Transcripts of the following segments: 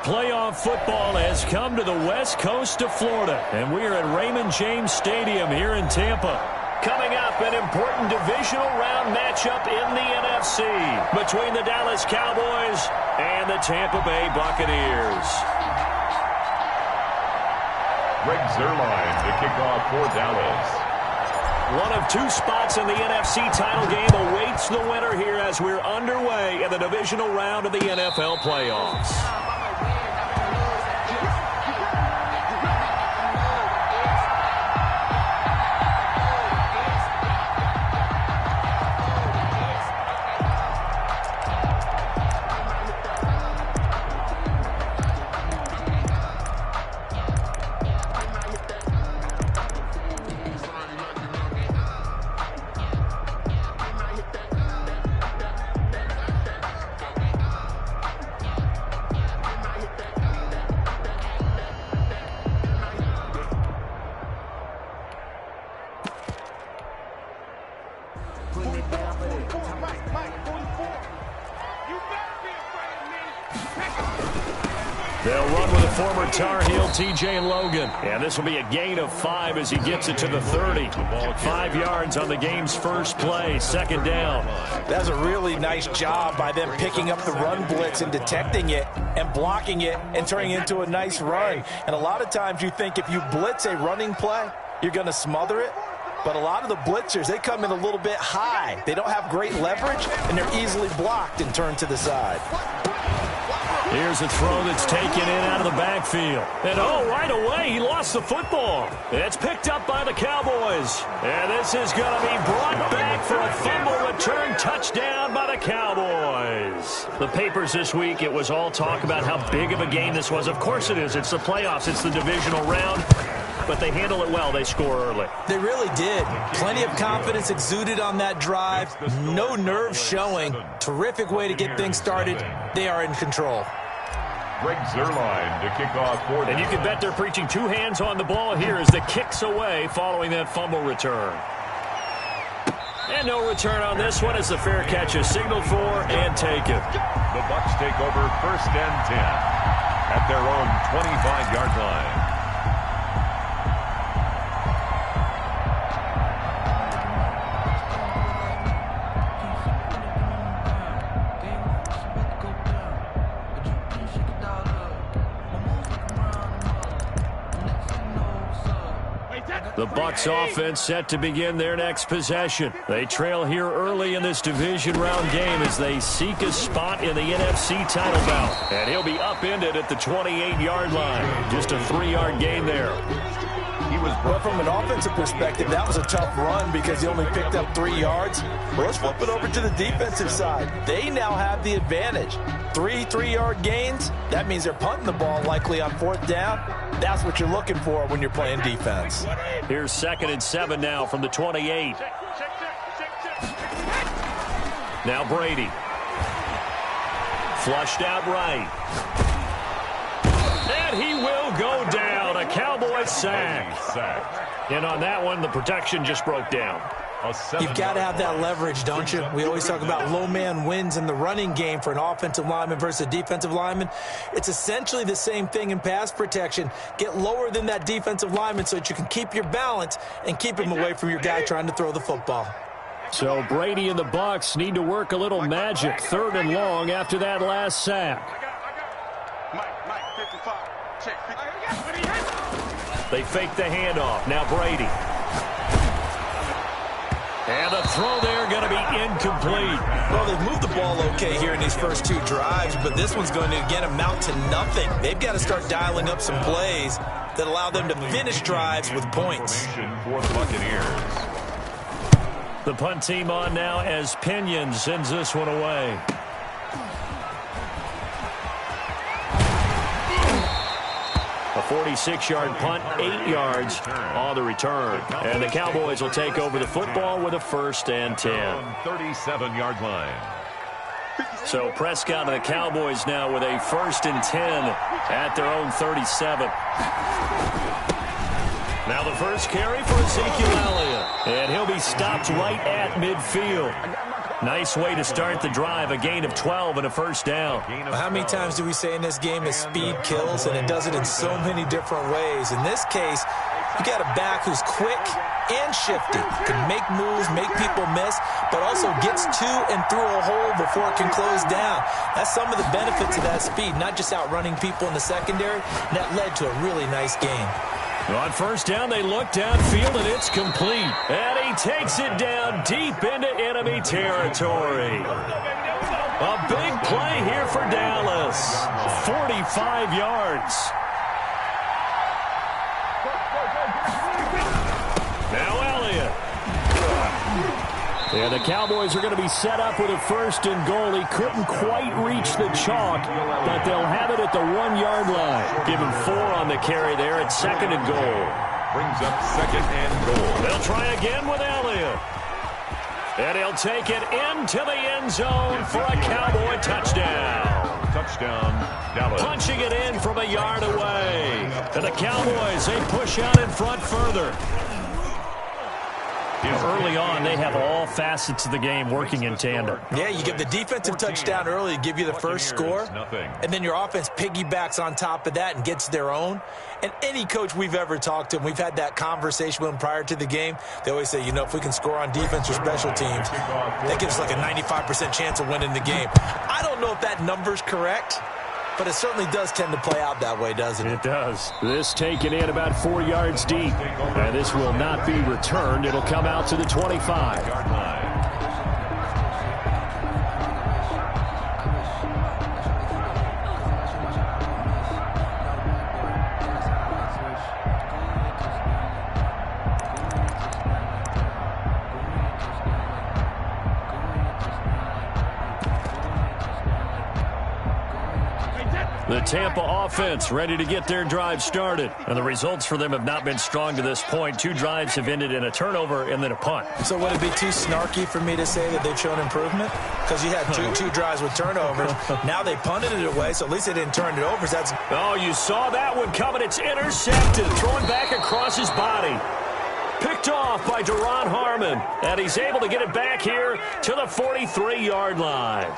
Playoff football has come to the west coast of Florida, and we are at Raymond James Stadium here in Tampa. Coming up, an important divisional round matchup in the NFC between the Dallas Cowboys and the Tampa Bay Buccaneers. Greg Zuerlein to kick off for Dallas. One of two spots in the NFC title game awaits the winner here as we're underway in the divisional round of the NFL playoffs. They'll run with a former Tar Heel, T.J. Logan. And this will be a gain of 5 as he gets it to the 30. 5 yards on the game's first play, second down. That's a really nice job by them picking up the run blitz and detecting it and blocking it and turning it into a nice run. And a lot of times you think if you blitz a running play, you're going to smother it. But a lot of the blitzers, they come in a little bit high. They don't have great leverage, and they're easily blocked and turned to the side. Here's a throw that's taken in out of the backfield. And, right away, he lost the football. It's picked up by the Cowboys. And this is going to be brought back for a fumble return touchdown by the Cowboys. The papers this week, it was all talk about how big of a game this was. Of course it is. It's the playoffs. It's the divisional round. But they handle it well. They score early. They really did. Plenty of confidence exuded on that drive. No nerves showing. Terrific way to get things started. They are in control. Greg Zuerlein to kick off for them. And you can bet they're preaching 2 hands on the ball here as the kick's away following that fumble return. And no return on this one as the fair catch is signaled for and taken. The Bucs take over 1st and 10 at their own 25-yard line. The Bucs offense set to begin their next possession. They trail here early in this division round game as they seek a spot in the NFC title bout. And he'll be upended at the 28-yard line. Just a 3-yard gain there. Well, from an offensive perspective, that was a tough run because he only picked up 3 yards. Well, let's flip it over to the defensive side. They now have the advantage. 3 3-yard gains, that means they're punting the ball likely on 4th down. That's what you're looking for when you're playing defense. Here's 2nd and 7 now from the 28. Now Brady. Flushed out right. And he will go down. A Cowboy sack. And on that one, the protection just broke down. You've got to have that leverage, don't you? We always talk about low man wins in the running game for an offensive lineman versus a defensive lineman. It's essentially the same thing in pass protection. Get lower than that defensive lineman so that you can keep your balance and keep him away from your guy trying to throw the football. So Brady and the Bucs need to work a little magic. 3rd and long after that last sack. They fake the handoff. Now Brady. And the throw there going to be incomplete. Well, they've moved the ball okay here in these first 2 drives, but this one's going to, again, amount to nothing. They've got to start dialing up some plays that allow them to finish drives with points. For the Buccaneers. The punt team on now as Pinion sends this one away. A 46-yard punt, 8 yards on the return. And the Cowboys will take over the football with a 1st and 10. 37-yard line. So Prescott and the Cowboys now with a 1st and 10 at their own 37. Now the first carry for Ezekiel Elliott. And he'll be stopped right at midfield. Nice way to start the drive, a gain of 12 and a first down. How many times do we say in this game is speed kills, and it does it in so many different ways. In this case, you got a back who's quick and shifty, can make moves, make people miss, but also gets to and through a hole before it can close down. That's some of the benefits of that speed, not just outrunning people in the secondary, and that led to a really nice game. On first down, they look downfield, and it's complete. And he takes it down deep into enemy territory. A big play here for Dallas. 45 yards. Now Elliott. And the Cowboys are going to be set up with a first and goal. He couldn't quite reach the chalk, but they'll have it at the 1-yard line. Give him 4 on the carry there at second and goal. Brings up second and goal. They'll try again with Elliott. And he'll take it into the end zone for a Cowboy touchdown. Touchdown, Dallas. Punching it in from a yard away. And the Cowboys, they push out in front further. Early on, they have all facets of the game working in tandem. Yeah, you get the defensive touchdown early to give you the first score, and then your offense piggybacks on top of that and gets their own. And any coach we've ever talked to, and we've had that conversation with them prior to the game, they always say, you know, if we can score on defense or special teams, that gives us like a 95% chance of winning the game. I don't know if that number's correct, but it certainly does tend to play out that way, doesn't it? It does. This taken in about 4 yards deep. And this will not be returned. It'll come out to the 25-yard line. The Tampa offense ready to get their drive started. And the results for them have not been strong to this point. 2 drives have ended in a turnover and then a punt. So would it be too snarky for me to say that they've shown improvement? Because you had two drives with turnovers. Now they punted it away, so at least they didn't turn it over. So that's... Oh, you saw that one coming. It's intercepted. Thrown back across his body. Picked off by Duron Harmon. And he's able to get it back here to the 43-yard line.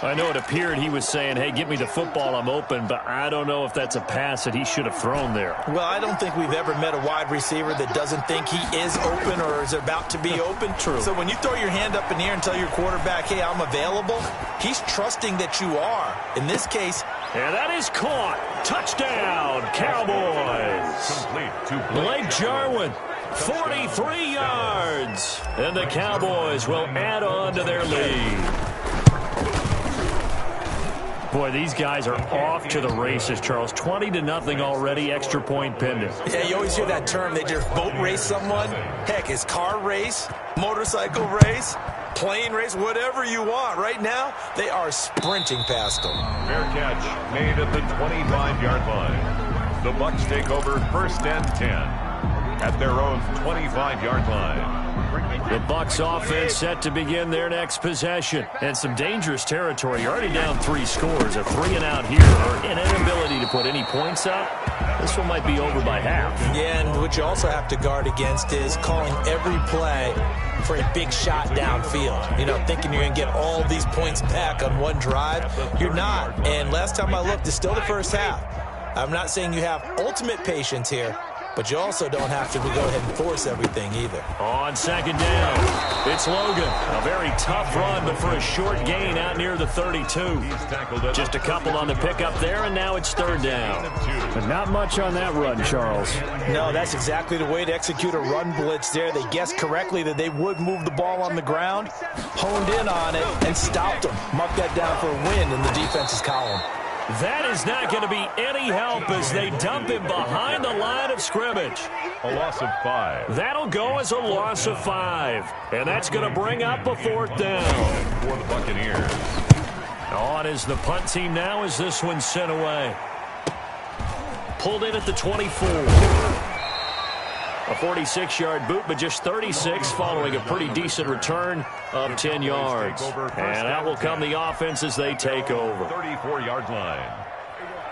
I know it appeared he was saying, hey, get me the football, I'm open, but I don't know if that's a pass that he should have thrown there. Well, I don't think we've ever met a wide receiver that doesn't think he is open or is about to be open. True. So when you throw your hand up in the air and tell your quarterback, hey, I'm available, he's trusting that you are. In this case... And that is caught. Touchdown, Cowboys. Complete to Blake Jarwin, 43 yards. And the Cowboys will add on to their lead. Boy, these guys are off to the races, Charles. 20-0 already, extra point pending. Yeah, you always hear that term. They just boat race someone. Heck, it's car race, motorcycle race, plane race, whatever you want. Right now, they are sprinting past them. Fair catch made at the 25-yard line. The Bucs take over first and 10 at their own 25-yard line. The Bucs offense set to begin their next possession. And some dangerous territory. You're already down 3 scores. A 3-and-out here, or an inability to put any points up. This one might be over by half. Yeah, and what you also have to guard against is calling every play for a big shot downfield. You know, thinking you're going to get all these points back on one drive. You're not. And last time I looked, it's still the first half. I'm not saying you have ultimate patience here, but you also don't have to go ahead and force everything either. On second down, it's Logan. A very tough run, but for a short gain out near the 32. Just a couple on the pickup there, and now it's third down. But not much on that run, Charles. No, that's exactly the way to execute a run blitz there. They guessed correctly that they would move the ball on the ground, honed in on it, and stopped them. Marked that down for a win in the defense's column. That is not going to be any help as they dump him behind the line of scrimmage. A loss of 5. That'll go as a loss of 5. And that's going to bring up a 4th down. For the Buccaneers. On is the punt team now as this one's sent away. Pulled in at the 24. A 46-yard boot, but just 36 following a pretty decent return of 10 yards. And that will come the offense as they take over. 34-yard line.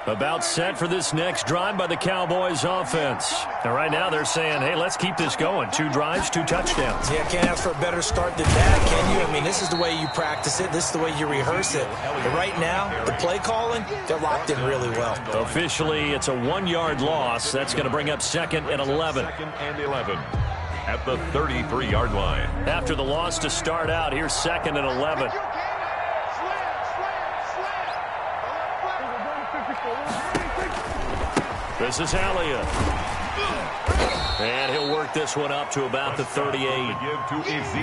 About set for this next drive by the Cowboys offense. And right now they're saying, hey, let's keep this going. 2 drives, 2 touchdowns. Yeah, can't ask for a better start than that, can you? I mean, this is the way you practice it. This is the way you rehearse it. But right now, the play calling, they're locked in really well. Officially, it's a 1-yard loss. That's going to bring up 2nd and 11. 2nd and 11 at the 33-yard line. After the loss to start out, here's 2nd and 11. This is Elliott. And he'll work this one up to about the 38.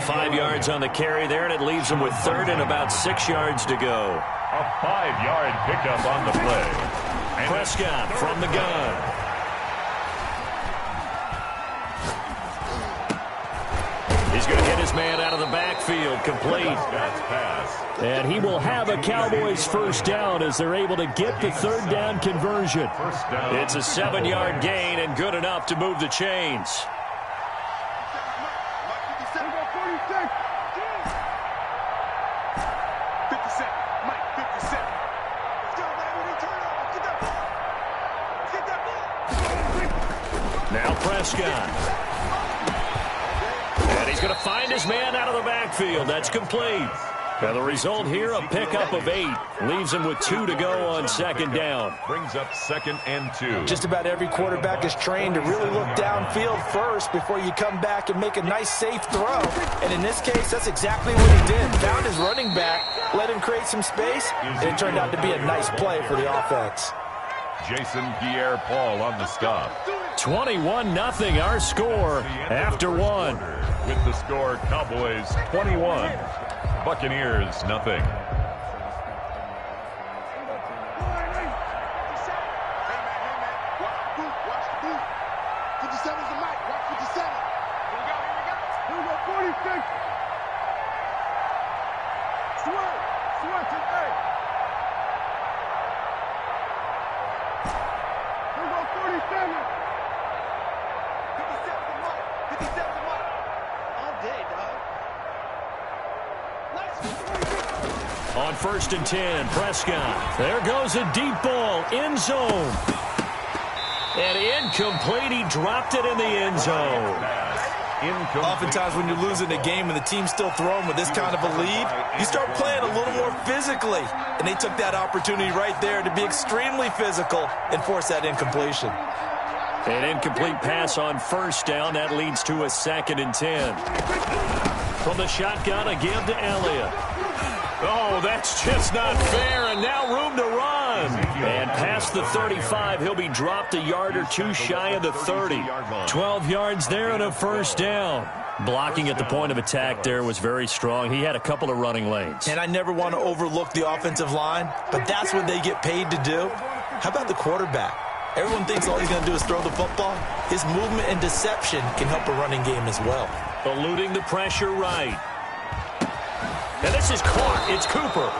5 yards on the carry there, and it leaves him with 3rd and about 6 yards to go. A 5-yard pickup on the play. And Prescott from the gun. He's going to get his man out of the backfield, complete. And he will have a Cowboys first down as they're able to get the 3rd down conversion. It's a 7-yard gain and good enough to move the chains. Now Prescott. And he's going to find his man out of the backfield. That's complete. Now the result here, a pickup of 8. Leaves him with 2 to go on 2nd down. Brings up 2nd and 2. Just about every quarterback is trained to really look downfield first before you come back and make a nice, safe throw. And in this case, that's exactly what he did. Found his running back, let him create some space, and it turned out to be a nice play for the offense. Jason Pierre-Paul on the stop. 21-0 our score after 1. With the score, Cowboys 21, Buccaneers nothing. On 1st and 10, Prescott. There goes a deep ball, end zone. And incomplete, he dropped it in the end zone. Oftentimes when you're losing a game and the team's still throwing with this kind of a lead, you start playing a little more physically. And they took that opportunity right there to be extremely physical and force that incompletion. An incomplete pass on 1st down. That leads to a 2nd and 10. From the shotgun, a give to Elliott. Oh, that's just not fair, and now room to run. And past the 35, he'll be dropped a yard or 2 shy of the 30. 12 yards there and a 1st down. Blocking at the point of attack there was very strong. He had a couple of running lanes. And I never want to overlook the offensive line, but that's what they get paid to do. How about the quarterback? Everyone thinks all he's going to do is throw the football. His movement and deception can help a running game as well. Eluding the pressure right. And this is caught. It's Cooper.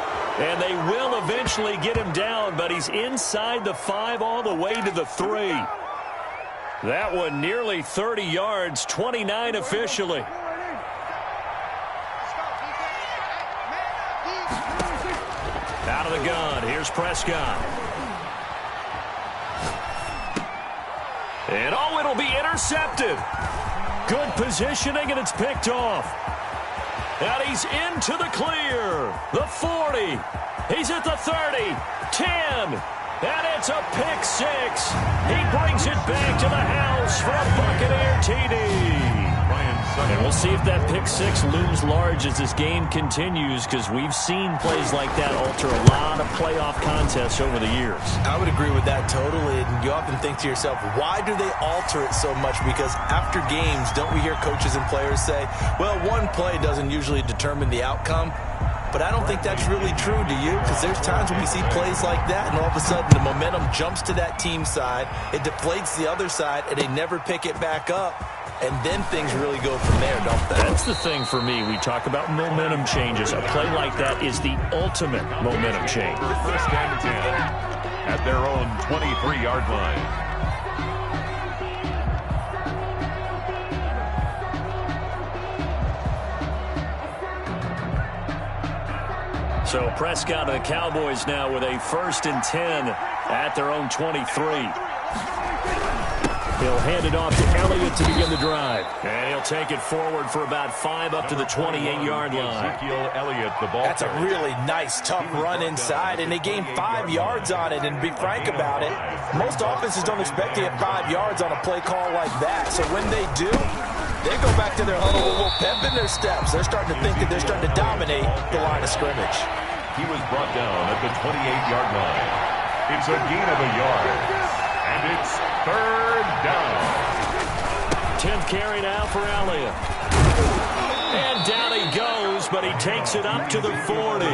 And they will eventually get him down, but he's inside the 5 all the way to the 3. That one nearly 30 yards, 29 officially. Out of the gun, here's Prescott. And oh, it'll be intercepted. Good positioning, and it's picked off. And he's into the clear. The 40. He's at the 30. 10. And it's a pick 6. He brings it back to the house for a Buccaneer TD. And we'll see if that pick 6 looms large as this game continues, because we've seen plays like that alter a lot of playoff contests over the years. I would agree with that totally. And you often think to yourself, why do they alter it so much? Because after games, don't we hear coaches and players say, well, one play doesn't usually determine the outcome? But I don't think that's really true, do you? Because there's times when we see plays like that, and all of a sudden the momentum jumps to that team side, it deflates the other side, and they never pick it back up. And then things really go from there, don't they? That's the thing for me. We talk about momentum changes. A play like that is the ultimate momentum change. 1st and 10 at their own 23-yard line. So Prescott and the Cowboys now with a 1st and 10 at their own 23. He'll hand it off to Elliott to begin the drive. And he'll take it forward for about 5 up to the 28-yard line. Ezekiel Elliott, the ball. That's a really nice, tough run inside, and they gained 5 yards on it. And to be frank about it, most offenses don't expect to get 5 yards on a play call like that. So when they do, they go back to their huddle with a little pep in their steps. They're starting to think that they're starting to dominate the line of scrimmage. He was brought down at the 28-yard line. It's a gain of a yard. And it's 3rd down. 10th carry now for Elliott. And down he goes, but he takes it up to the 40.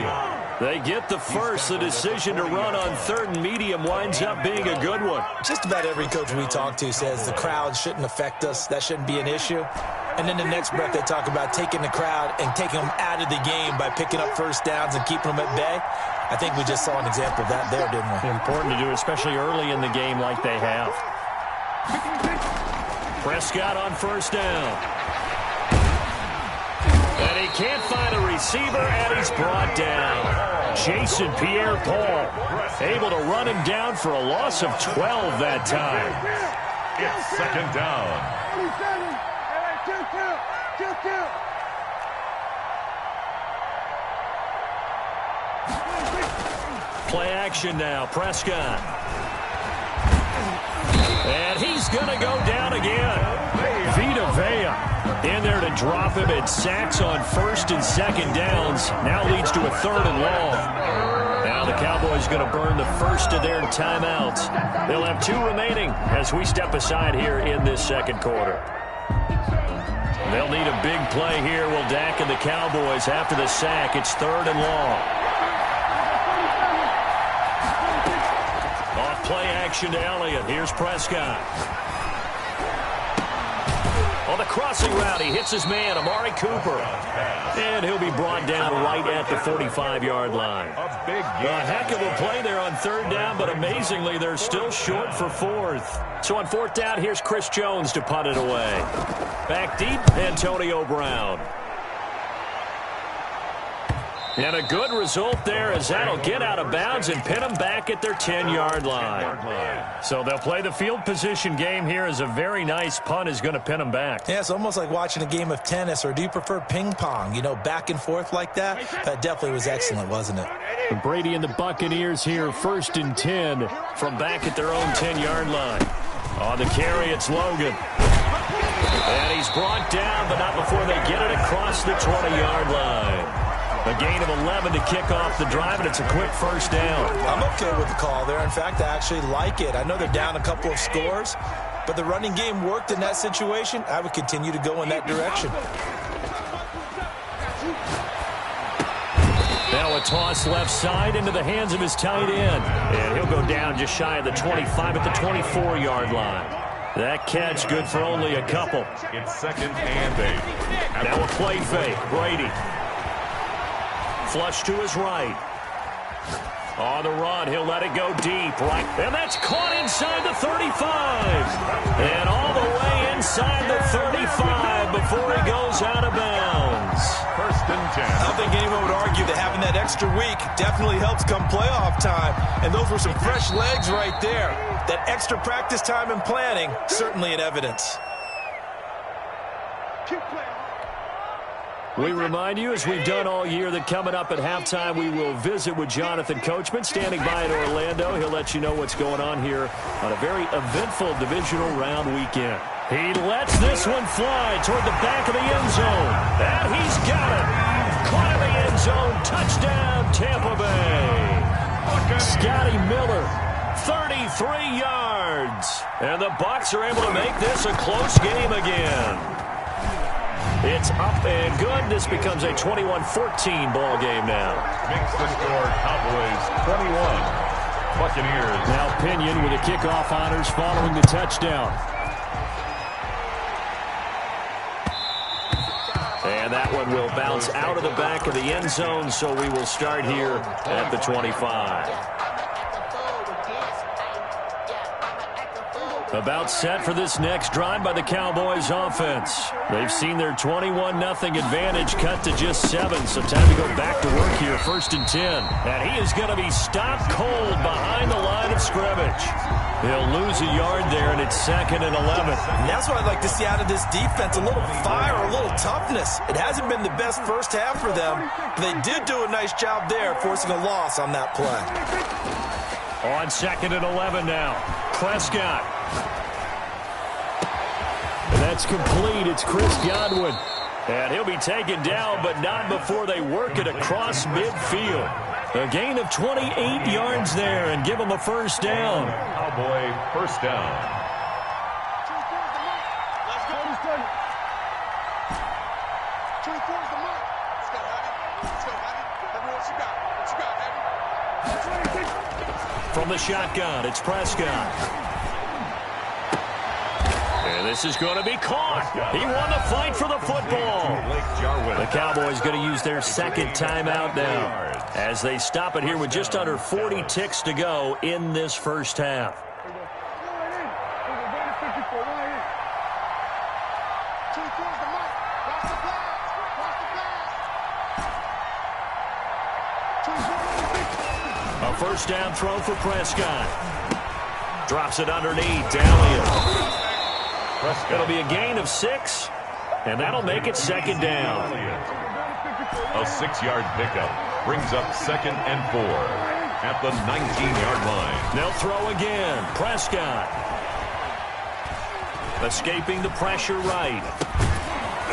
They get the first. The decision to run on 3rd and medium winds up being a good one. Just about every coach we talk to says the crowd shouldn't affect us. That shouldn't be an issue. And then the next breath they talk about taking the crowd and taking them out of the game by picking up first downs and keeping them at bay. I think we just saw an example of that there, didn't we? Important to do, especially early in the game like they have. Prescott on 1st down. And he can't find a receiver, and he's brought down. Jason Pierre-Paul able to run him down for a loss of 12 that time. It's 2nd down. Play action now, Prescott. And he's going to go down again. Vita Vea in there to drop him, and sacks on 1st and 2nd downs. Now leads to a 3rd and long. Now the Cowboys going to burn the first of their timeouts. They'll have 2 remaining as we step aside here in this 2nd quarter. They'll need a big play here. Will Dak and the Cowboys after the sack. It's 3rd and long. Off play action to Elliott. Here's Prescott. On the crossing route, he hits his man, Amari Cooper. And he'll be brought down right at the 45-yard line. A heck of a play there on 3rd down, but amazingly, they're still short for 4th. So on 4th down, here's Chris Jones to punt it away. Back deep, Antonio Brown. And a good result there, as that'll get out of bounds and pin them back at their 10-yard line. So they'll play the field position game here, as a very nice punt is going to pin them back. Yeah, it's almost like watching a game of tennis, or do you prefer ping pong? You know, back and forth like that? That definitely was excellent, wasn't it? And Brady and the Buccaneers here, 1st and 10 from back at their own 10-yard line. On the carry, it's Logan. And he's brought down, but not before they get it across the 20-yard line. A gain of 11 to kick off the drive, and it's a quick 1st down. I'm okay with the call there. In fact, I actually like it. I know they're down a couple of scores, but the running game worked in that situation. I would continue to go in that direction. Now a toss left side into the hands of his tight end. And he'll go down just shy of the 25 at the 24-yard line. That catch good for only a couple. It's 2nd and 8. Now a play fake. Brady. Flush to his right. On the run, he'll let it go deep, right? And that's caught inside the 35. And all the way inside the 35 before he goes out of bounds. 1st and 10. I don't think anyone would argue that having that extra week definitely helps come playoff time. And those were some fresh legs right there. That extra practice time and planning, certainly in evidence. We remind you, as we've done all year, that coming up at halftime, we will visit with Jonathan Coachman, standing by in Orlando. He'll let you know what's going on here on a very eventful divisional round weekend. He lets this one fly toward the back of the end zone. And he's got it. Caught in the end zone. Touchdown, Tampa Bay. Scotty Miller, 33 yards. And the Bucs are able to make this a close game again. It's up and good. This becomes a 21-14 ball game now. Makes the score Cowboys 21. Buccaneers. Now Pinion with the kickoff honors following the touchdown. And that one will bounce out of the back of the end zone, so we will start here at the 25. About set for this next drive by the Cowboys offense. They've seen their 21-0 advantage cut to just 7, so time to go back to work here, 1st and 10. And he is going to be stopped cold behind the line of scrimmage. He'll lose a yard there, and it's 2nd and 11. And that's what I'd like to see out of this defense, a little fire, a little toughness. It hasn't been the best first half for them, but they did do a nice job there, forcing a loss on that play. On 2nd and 11 now, Prescott. And that's complete. It's Chris Godwin. And he'll be taken down, but not before they work it across midfield. A gain of 28 yards there and give him a first down. Cowboy first down. From the shotgun, it's Prescott. And this is going to be caught. He won the fight for the football. The Cowboys going to use their second timeout now as they stop it here with just under 40 ticks to go in this first half. A first down throw for Prescott. Drops it underneath to Elliott. It'll be a gain of 6, and that'll make it 2nd down. A 6-yard pickup brings up 2nd and 4 at the 19-yard line. They'll throw again. Prescott. Escaping the pressure right.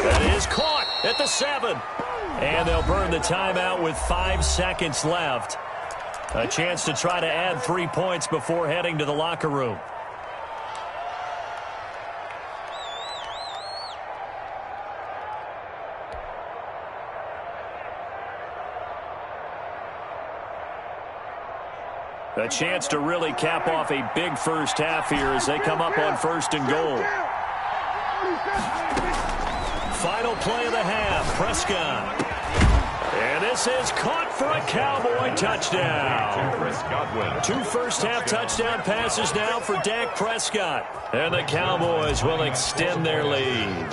That is caught at the 7. And they'll burn the timeout with 5 seconds left. A chance to try to add 3 points before heading to the locker room. A chance to really cap off a big first half here as they come up on 1st and goal. Final play of the half, Prescott. And this is caught for a Cowboy touchdown. Two first-half touchdown passes now for Dak Prescott. And the Cowboys will extend their lead.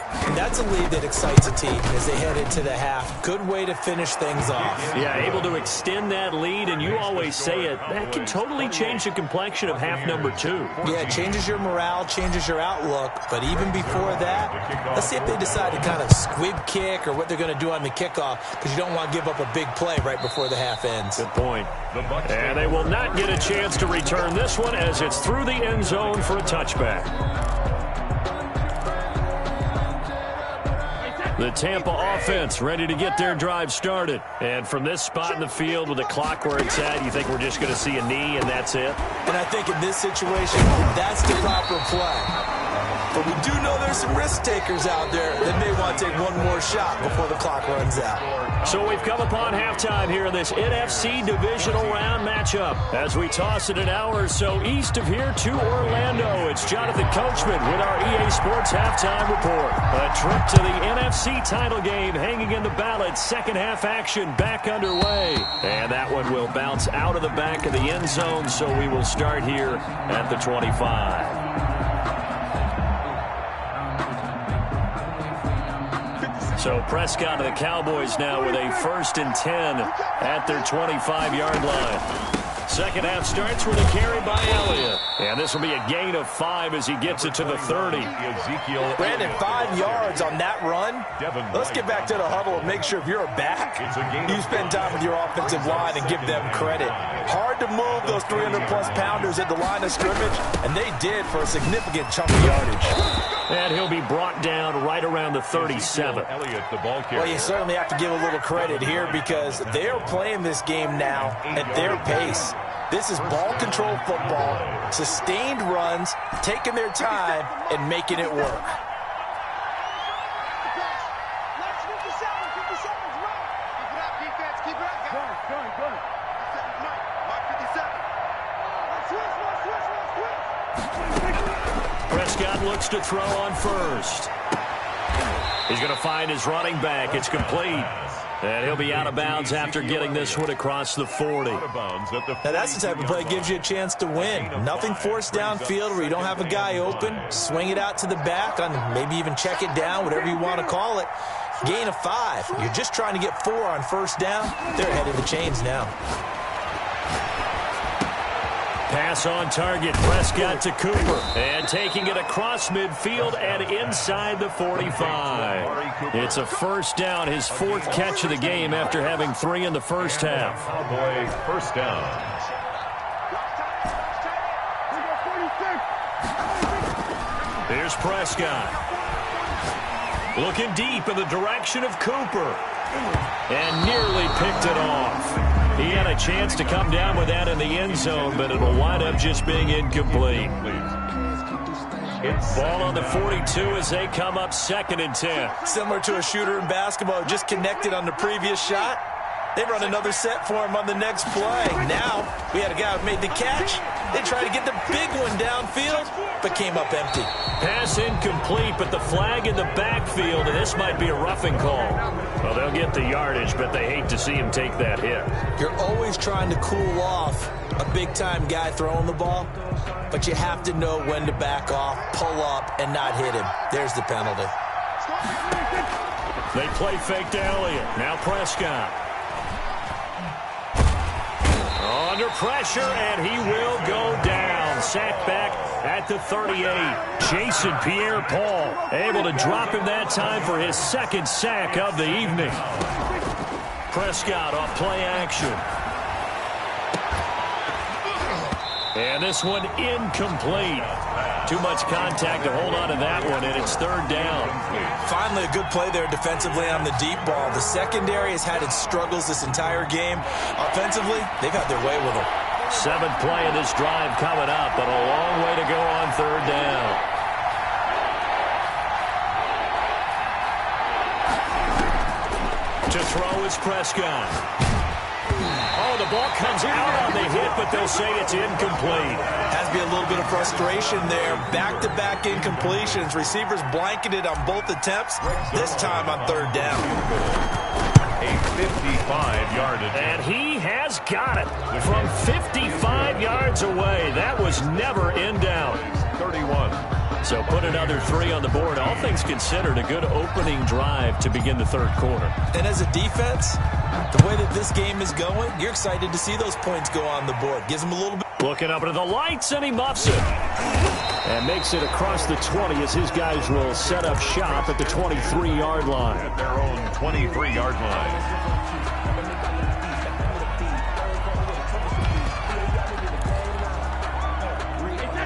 And that's a lead that excites a team as they head into the half. Good way to finish things off. Yeah, able to extend that lead, and you always say it, that can totally change the complexion of half number 2. Yeah, it changes your morale, changes your outlook. But even before that, let's see if they decide to kind of squib kick or what they're going to do on the kickoff, because you don't want to give up a big play right before the half ends. Good point. And they will not get a chance to return this one as it's through the end zone for a touchback. The Tampa offense ready to get their drive started. And from this spot in the field with the clock where it's at, you think we're just going to see a knee and that's it? And I think in this situation, that's the proper play. But we do know there's some risk takers out there that may want to take one more shot before the clock runs out. So we've come upon halftime here in this NFC divisional round matchup. As we toss it an hour or so east of here to Orlando, it's Jonathan Coachman with our EA Sports Halftime Report. A trip to the NFC title game hanging in the balance. Second half action back underway. And that one will bounce out of the back of the end zone, so we will start here at the 25. So Prescott of the Cowboys now with a 1st and 10 at their 25-yard line. Second half starts with a carry by Elliott. And this will be a gain of 5 as he gets it to the 30. Brandon, 5 yards on that run. Let's get back to the huddle and make sure if you're back, you spend time with your offensive line and give them credit. Hard to move those 300-plus pounders at the line of scrimmage, and they did for a significant chunk of yardage. And he'll be brought down right around the 37. Well, you certainly have to give a little credit here because they're playing this game now at their pace. This is ball control football, sustained runs, taking their time, and making it work. Prescott looks to throw on first. He's going to find his running back. It's complete. And he'll be out of bounds after getting this one across the 40. Now that's the type of play that gives you a chance to win. Nothing forced downfield where you don't have a guy open. Swing it out to the back, on maybe even check it down, whatever you want to call it. Gain of 5. You're just trying to get 4 on first down. They're ahead of the chains now. Pass on target. Prescott to Cooper. And taking it across midfield and inside the 45. It's a first down, his 4th catch of the game after having 3 in the first half. Cowboys first down. Here's Prescott. Looking deep in the direction of Cooper. And nearly picked it off. He had a chance to come down with that in the end zone, but it'll wind up just being incomplete. Ball on the 42 as they come up 2nd and 10. Similar to a shooter in basketball, just connected on the previous shot. They run another set for him on the next play. Now, we had a guy who made the catch. They tried to get the big one downfield, but came up empty. Pass incomplete, but the flag in the backfield, and this might be a roughing call. Well, they'll get the yardage, but they hate to see him take that hit. You're always trying to cool off a big-time guy throwing the ball, but you have to know when to back off, pull up, and not hit him. There's the penalty. They play fake to Elliott. Now Prescott. Under pressure, and he will go down. Sacked back at the 38. Jason Pierre-Paul able to drop him that time for his 2nd sack of the evening. Prescott off play action. And this one incomplete. Too much contact to hold on to that one, and it's 3rd down. Finally, a good play there defensively on the deep ball. The secondary has had its struggles this entire game. Offensively, they've had their way with them. 7th play of this drive coming up, but a long way to go on 3rd down. To throw is Prescott. Oh, the ball comes out on the hit, but they'll say it's incomplete. Has to be a little bit of frustration there. Back-to-back incompletions. Receivers blanketed on both attempts, this time on 3rd down. A 55-yard attempt. And he has got it from 55 yards away. That was never in doubt. 31. So put another 3 on the board. All things considered, a good opening drive to begin the 3rd quarter. And as a defense, the way that this game is going, you're excited to see those points go on the board. Gives them a little bit. Looking up into the lights, and he muffs it. And makes it across the 20 as his guys will set up shop at the 23-yard line. At their own 23-yard line.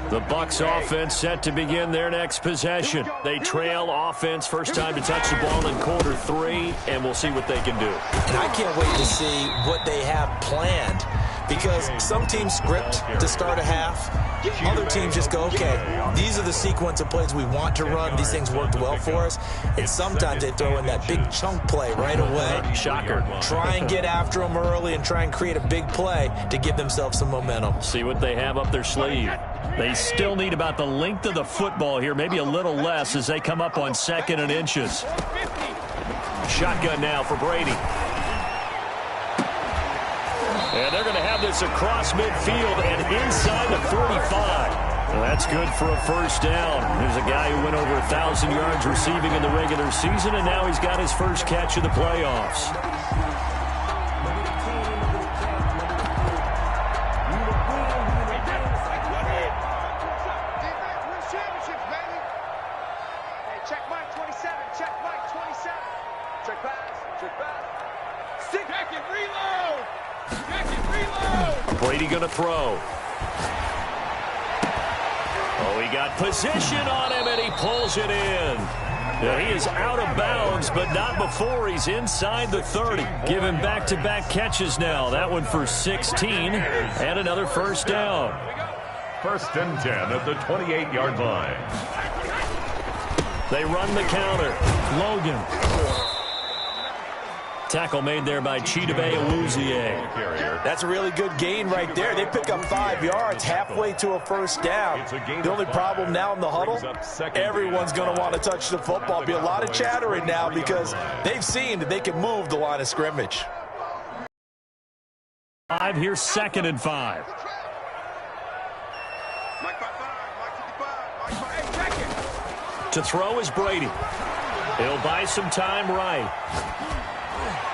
The Bucs offense set to begin their next possession. They trail offense, first time to touch the ball in quarter 3, and we'll see what they can do. And I can't wait to see what they have planned, because some teams script to start a half. Other teams just go, okay, these are the sequence of plays we want to run. These things worked well for us. And sometimes they throw in that big chunk play right away. Shocker. Try and get after them early and try and create a big play to give themselves some momentum. See what they have up their sleeve. They still need about the length of the football here, maybe a little less as they come up on 2nd and inches. Shotgun now for Brady. And they're going to have this across midfield and inside the 45. Well, that's good for a first down. There's a guy who went over 1,000 yards receiving in the regular season, and now he's got his first catch of the playoffs. Brady going to throw. Oh, he got position on him, and he pulls it in. Yeah, he is out of bounds, but not before he's inside the 30. Give him back-to-back catches now. That one for 16, and another first down. 1st and 10 at the 28-yard line. They run the counter. Logan. Tackle made there by Chidobe Awuzie. Carrier That's a really good gain right there. They pick up 5 yards halfway to a first down. The only problem now in the huddle, everyone's going to want to touch the football. Be a lot of chattering now because they've seen that they can move the line of scrimmage. Here's 2nd and 5. To throw is Brady. He'll buy some time right.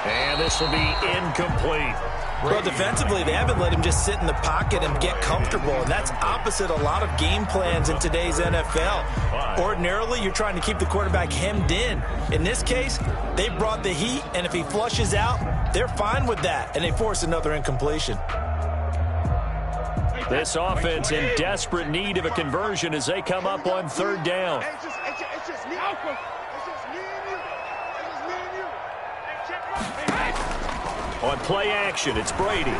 And this will be incomplete. Well, defensively, they haven't let him just sit in the pocket and get comfortable, and that's opposite a lot of game plans in today's NFL. Ordinarily, you're trying to keep the quarterback hemmed in. In this case, they brought the heat, and if he flushes out, they're fine with that, and they force another incompletion. This offense in desperate need of a conversion as they come up on 3rd down. On play action, it's Brady.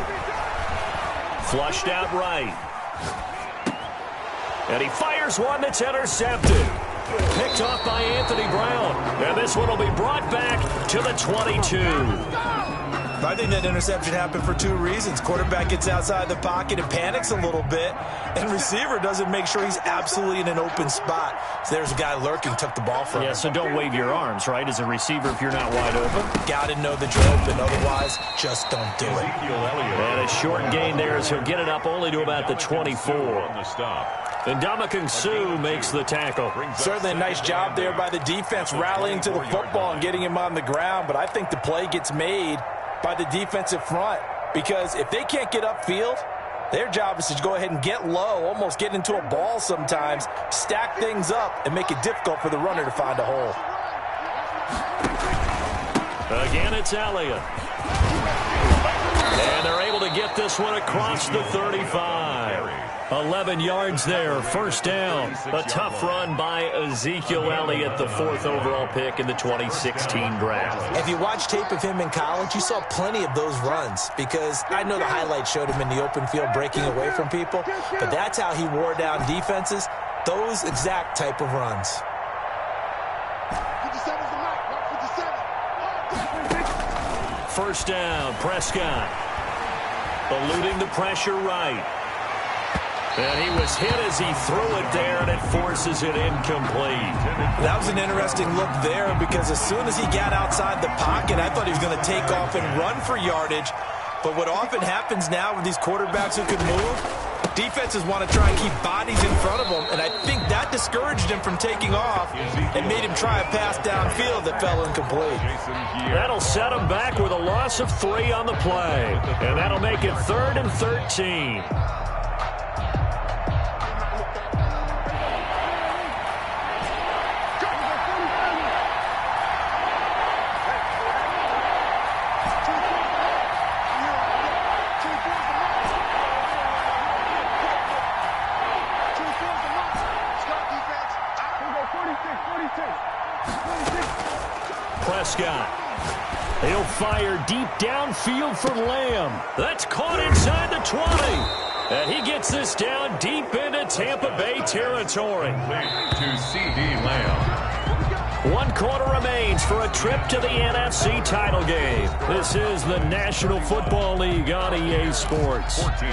Flushed out right. And he fires one that's intercepted. Picked off by Anthony Brown. And this one will be brought back to the 22. I think that interception happened for 2 reasons. Quarterback gets outside the pocket and panics a little bit, and receiver doesn't make sure he's absolutely in an open spot. So there's a guy lurking, took the ball from him. Yeah, so don't wave your arms, right, as a receiver if you're not wide open. Got to know that you're open. Otherwise, just don't do it. And a short gain there as he'll get it up only to about the 24. And Ndamukong Suh makes the tackle. Certainly a nice job there by the defense rallying to the football and getting him on the ground, but I think the play gets made by the defensive front, because if they can't get upfield, their job is to go ahead and get low, almost get into a ball sometimes, stack things up, and make it difficult for the runner to find a hole. Again, it's Elliott. And they're able to get this one across the 35. 11 yards there, 1st down. A tough run by Ezekiel Elliott, the 4th overall pick in the 2016 draft. If you watch tape of him in college, you saw plenty of those runs, because I know the highlights showed him in the open field breaking away from people, but that's how he wore down defenses, those exact type of runs. 1st down, Prescott. Eluding the pressure right. And he was hit as he threw it there, and it forces it incomplete. That was an interesting look there, because as soon as he got outside the pocket, I thought he was going to take off and run for yardage. But what often happens now with these quarterbacks who can move, defenses want to try and keep bodies in front of them, and I think that discouraged him from taking off and made him try a pass downfield that fell incomplete. That'll set him back with a loss of 3 on the play, and that'll make it 3rd and 13. Prescott. He'll fire deep downfield from Lamb. That's caught inside the 20. And he gets this down deep into Tampa Bay territory. To C.D. Lamb. 1 quarter remains for a trip to the NFC title game. This is the National Football League on EA Sports. 14.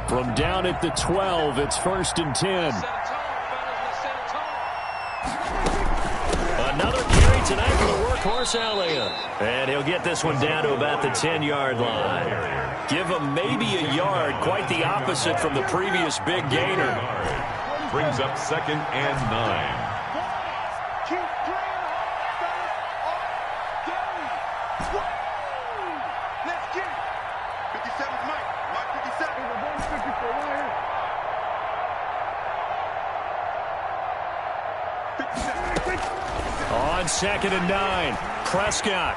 From down at the 12, it's 1st and 10. Another carry tonight for the workhorse Elliott. And he'll get this one down to about the 10-yard line. Give him maybe a yard, quite the opposite from the previous big gainer. Brings up 2nd and 9. On 2nd and 9, Prescott.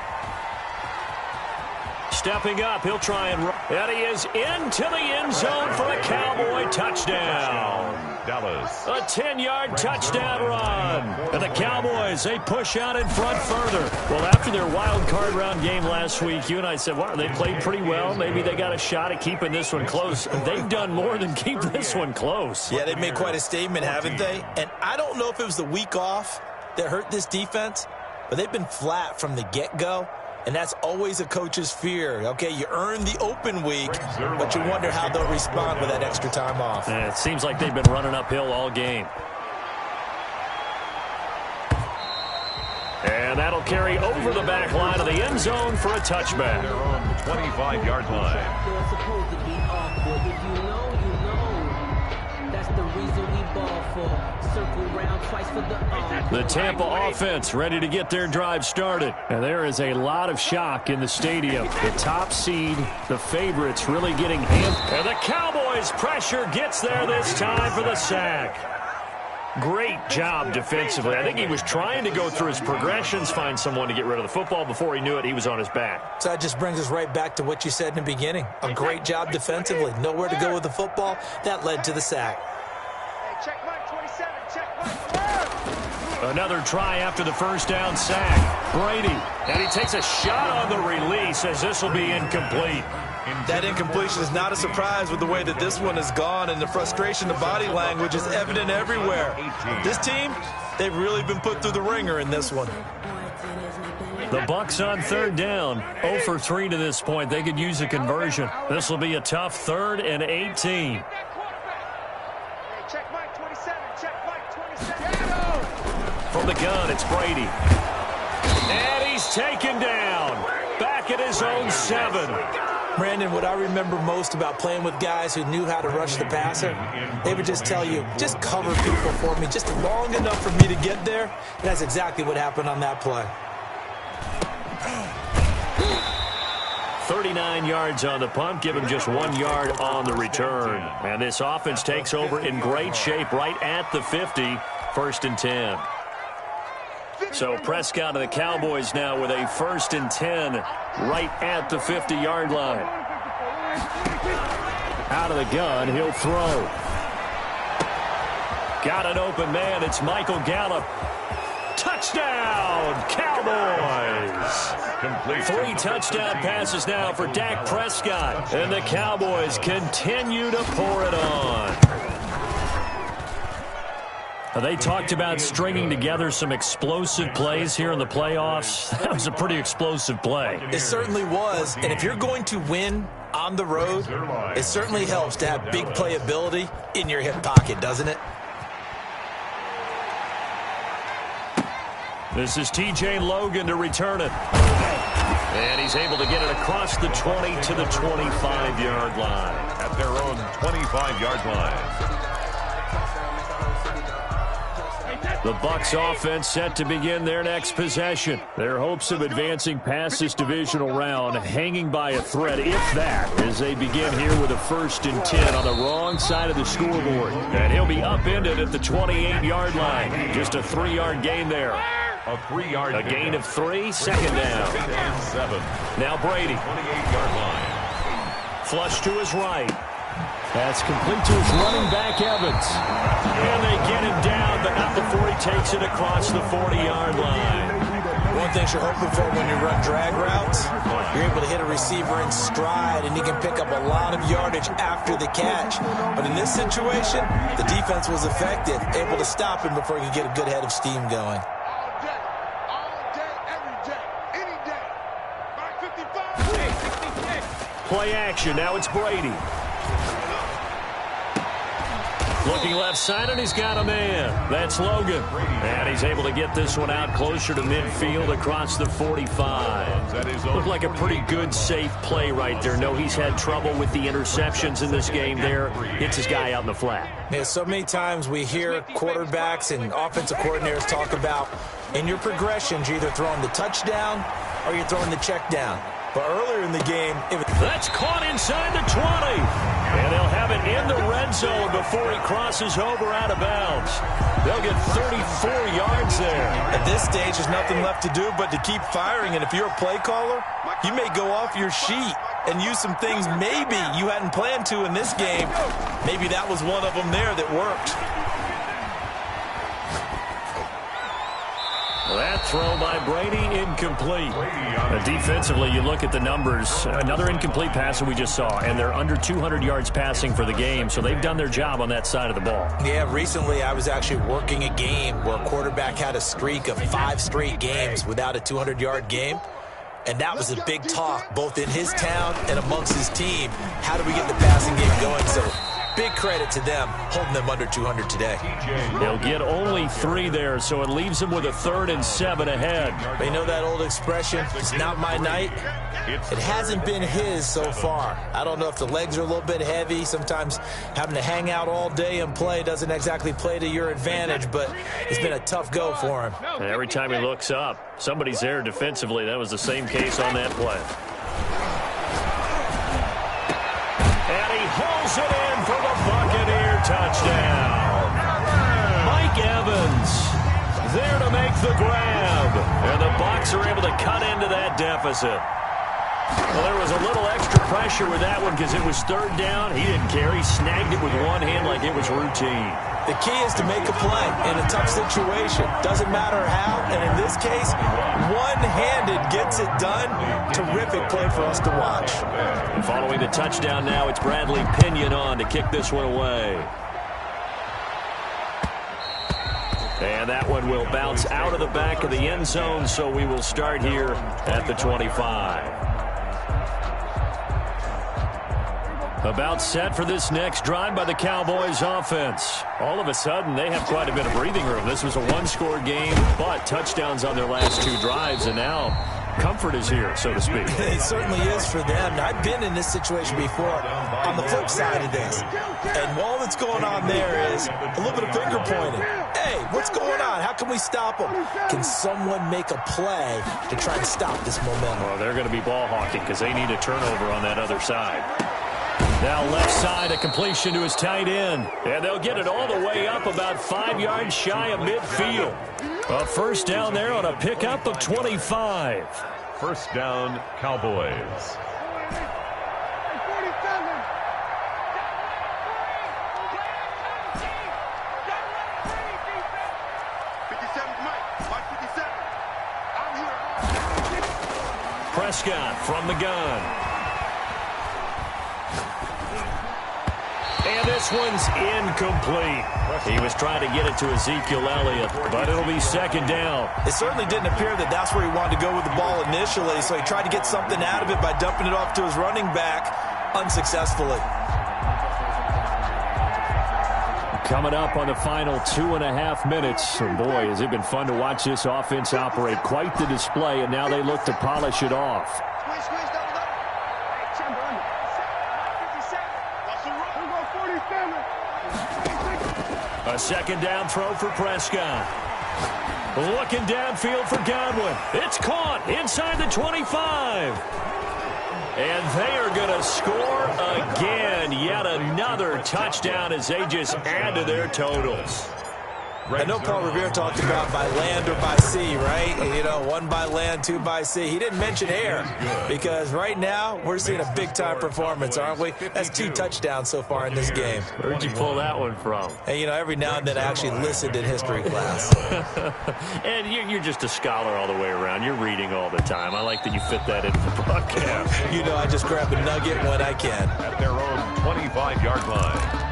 Stepping up, he'll try and run. And he is into the end zone for a Cowboy touchdown. Dallas. A 10-yard touchdown run. And the Cowboys, they push out in front further. Well, after their wild card round game last week, you and I said, wow, they played pretty well. Maybe they got a shot at keeping this one close. They've done more than keep this one close. Yeah, they've made quite a statement, haven't they? And I don't know if it was the week off that hurt this defense, but they've been flat from the get-go, and that's always a coach's fear. Okay, you earn the open week, but you wonder how they'll respond with that extra time off. And it seems like they've been running uphill all game. And that'll carry over the back line of the end zone for a touchback. Their own 25-yard line. They're supposed to be awkward. If you know, you know. That's the reason we ball for. Circle round twice for the The Tampa offense ready to get their drive started. And there is a lot of shock in the stadium. The top seed, the favorites really getting hammered. And the Cowboys pressure gets there this time for the sack. Great job defensively. I think he was trying to go through his progressions, find someone to get rid of the football. Before he knew it, he was on his back. So that just brings us right back to what you said in the beginning. A great job defensively. Nowhere to go with the football. That led to the sack. Check Mike 27. Check Mike. Another try after the first down sack. Brady. And he takes a shot on the release as this will be incomplete. That incompletion is not a surprise with the way that this one has gone, and the frustration, the body language is evident everywhere. This team, they've really been put through the ringer in this one. The Bucs on third down. 0 for 3 to this point. They could use a conversion. This will be a tough 3rd and 18. Check Mike 27. Check Mike 27. From the gun, it's Brady. And he's taken down. Back at his own 7. Brandon, what I remember most about playing with guys who knew how to rush the passer, they would just tell you, just cover people for me, just long enough for me to get there. And that's exactly what happened on that play. 39 yards on the punt, give him just 1 yard on the return. And this offense takes over in great shape right at the 50, 1st and 10. So Prescott and the Cowboys now with a 1st and 10 right at the 50-yard line. Out of the gun, he'll throw. Got an open man, it's Michael Gallup. Touchdown, Cowboys! 3 touchdown passes now for Dak Prescott. And the Cowboys continue to pour it on. They talked about stringing together some explosive plays here in the playoffs. That was a pretty explosive play. It certainly was. And if you're going to win on the road, it certainly helps to have big playability in your hip pocket, doesn't it? This is T.J. Logan to return it. And he's able to get it across the 20 to the 25-yard line. At their own 25-yard line. The Bucs offense set to begin their next possession. Their hopes of advancing past this divisional round hanging by a thread, if that, as they begin here with a 1st and 10 on the wrong side of the scoreboard. And he'll be upended at the 28-yard line. Just a 3-yard gain there. A 3-yard A gain of 3, 2nd down. 2nd and 7. Now Brady. 28-yard line. Flush to his right. That's complete to his running back, Evans. And they get him down, but not before he takes it across the 40-yard line. One thing you're hoping for when you run drag routes, you're able to hit a receiver in stride, and he can pick up a lot of yardage after the catch. But in this situation, the defense was effective, able to stop him before he could get a good head of steam going. All day, every day, any day. Mike 55. Play action. Now it's Brady. Looking left side, and he's got a man. That's Logan. And he's able to get this one out closer to midfield across the 45. Looked like a pretty good, safe play right there. No, he's had trouble with the interceptions in this game there. Hits his guy out in the flat. Yeah, so many times we hear quarterbacks and offensive coordinators talk about in your progressions, you're either throwing the touchdown or you're throwing the check down. But earlier in the game, that's caught inside the 20. And they'll have it in the red zone before he crosses over out of bounds. They'll get 34 yards there. At this stage, there's nothing left to do but to keep firing. And if you're a play caller, you may go off your sheet and use some things maybe you hadn't planned to in this game. Maybe that was one of them there that worked. That throw by Brady, incomplete. Defensively, you look at the numbers. Another incomplete pass that we just saw, and they're under 200 yards passing for the game, so they've done their job on that side of the ball. Yeah, recently I was actually working a game where a quarterback had a streak of 5 straight games without a 200-yard game. And that was a big talk, both in his town and amongst his team. How do we get the passing game going? So big credit to them, holding them under 200 today. They'll get only 3 there, so it leaves them with a 3rd and 7 ahead. They know that old expression, it's not my night. It hasn't been his so far. I don't know if the legs are a little bit heavy. Sometimes having to hang out all day and play doesn't exactly play to your advantage, but it's been a tough go for him. And every time he looks up, somebody's there defensively. That was the same case on that play. And he hauls it in for the Buccaneer touchdown. Mike Evans there to make the grab. And the Bucs are able to cut into that deficit. Well, there was a little extra pressure with that one because it was 3rd down. He didn't care. He snagged it with one hand like it was routine. The key is to make a play in a tough situation. Doesn't matter how, and in this case, one-handed gets it done. Terrific play for us to watch. And following the touchdown now, it's Bradley Pinion on to kick this one away. And that one will bounce out of the back of the end zone, so we will start here at the 25. About set for this next drive by the Cowboys offense. All of a sudden, they have quite a bit of breathing room. This was a 1-score game, but touchdowns on their last 2 drives, and now comfort is here, so to speak. It certainly is for them. I've been in this situation before on the flip side of this. And all that's going on there is a little bit of finger pointing. Hey, what's going on? How can we stop them? Can someone make a play to try and stop this momentum? Well, they're going to be ball hawking because they need a turnover on that other side. Now left side, a completion to his tight end. And they'll get it all the way up about 5 yards shy of midfield. A first down there on a pickup of 25. First down, Cowboys. Prescott from the gun. And this one's incomplete. He was trying to get it to Ezekiel Elliott, but it'll be 2nd down. It certainly didn't appear that that's where he wanted to go with the ball initially, so he tried to get something out of it by dumping it off to his running back unsuccessfully. Coming up on the final 2.5 minutes. And boy, has it been fun to watch this offense operate. Quite the display, and now they look to polish it off. A 2nd down throw for Prescott. Looking downfield for Godwin. It's caught inside the 25. And they are going to score again. Yet another touchdown as they just add to their totals. I know Paul Revere talked about by land or by sea, right? You know, 1 by land, 2 by sea. He didn't mention air because right now we're seeing a big-time performance, aren't we? That's 2 touchdowns so far in this game. Where'd you pull that one from? And, you know, every now and then I actually listened in history class. And you're just a scholar all the way around. You're reading all the time. I like that you fit that into the broadcast. You know, I just grab a nugget when I can. At their own 25-yard line.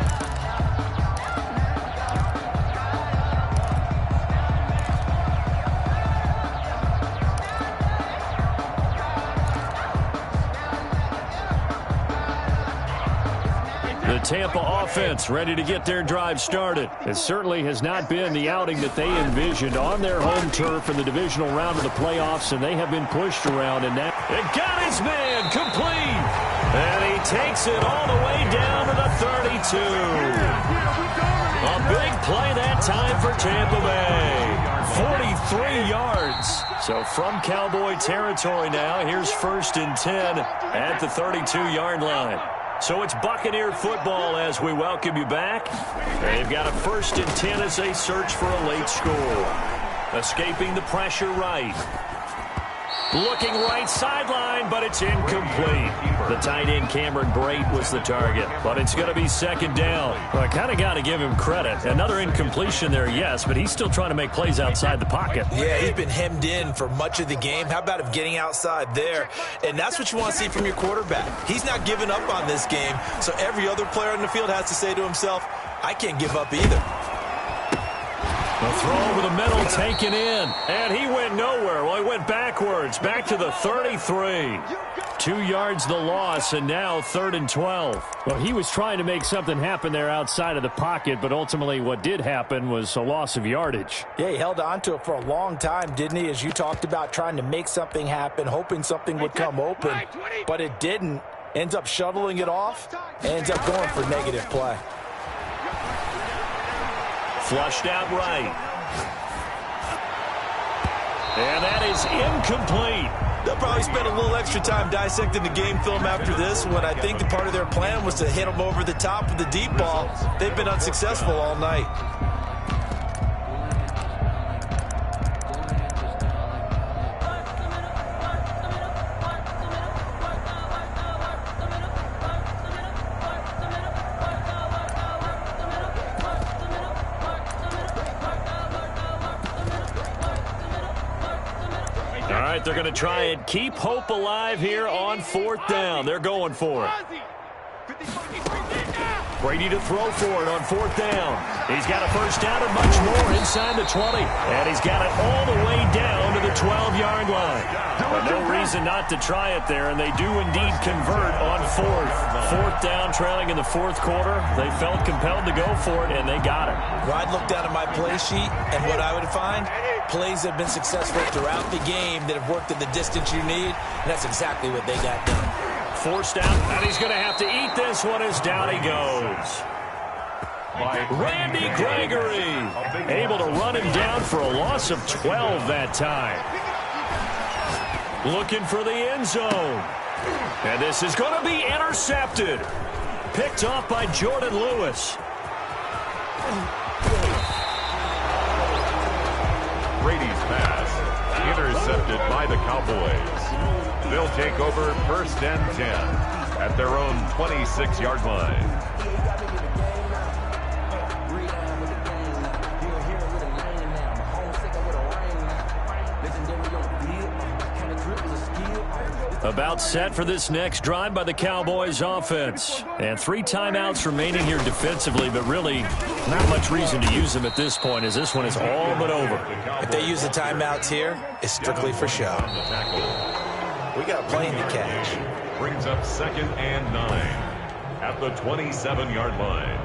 The Tampa offense ready to get their drive started. It certainly has not been the outing that they envisioned on their home turf in the divisional round of the playoffs, and they have been pushed around. And that it got his man complete, and he takes it all the way down to the 32. A big play that time for Tampa Bay. 43 yards. So from Cowboy territory now, here's 1st and 10 at the 32-yard line. So it's Buccaneer football as we welcome you back. They've got a 1st and 10 as they search for a late score. Escaping the pressure right. Looking right sideline, but it's incomplete. The tight end, Cameron Brate, was the target, but it's going to be second down. Well, I kind of got to give him credit. Another incompletion there, yes, but he's still trying to make plays outside the pocket. Yeah, he's been hemmed in for much of the game. How about him getting outside there? And that's what you want to see from your quarterback. He's not giving up on this game, so every other player on the field has to say to himself, I can't give up either. The throw over the middle taken in, and he went nowhere. Well, he went backwards, back to the 33. 2 yards the loss, and now 3rd and 12. Well, he was trying to make something happen there outside of the pocket, but ultimately what did happen was a loss of yardage. Yeah, he held on to it for a long time, didn't he? As you talked about, trying to make something happen, hoping something would come open, but it didn't. Ends up shoveling it off, ends up going for negative play. Flushed out right. And that is incomplete. They'll probably spend a little extra time dissecting the game film after this one. I think the part of their plan was to hit them over the top with the deep ball. They've been unsuccessful all night. They're going to try and keep hope alive here on 4th down. They're going for it. Brady to throw for it on 4th down. He's got a first down and much more inside the 20. And he's got it all the way down to the 12-yard line. But no reason not to try it there, and they do indeed convert on 4th. 4th down, trailing in the 4th quarter. They felt compelled to go for it, and they got it. Well, I'd look down at my play sheet, and what I would find, plays that have been successful throughout the game that have worked at the distance you need, and that's exactly what they got done. Forced out, and he's going to have to eat this one as down he goes. Randy Gregory able to run him down for a loss of 12 that time. Looking for the end zone. And this is going to be intercepted. Picked off by Jordan Lewis. Brady's pass intercepted by the Cowboys. They'll take over 1st and 10 at their own 26-yard line. About set for this next drive by the Cowboys offense. And 3 timeouts remaining here defensively, but really not much reason to use them at this point, as this one is all but over. If they use the timeouts here, it's strictly for show. We got a plane to catch. Brings up 2nd and 9 at the 27-yard line.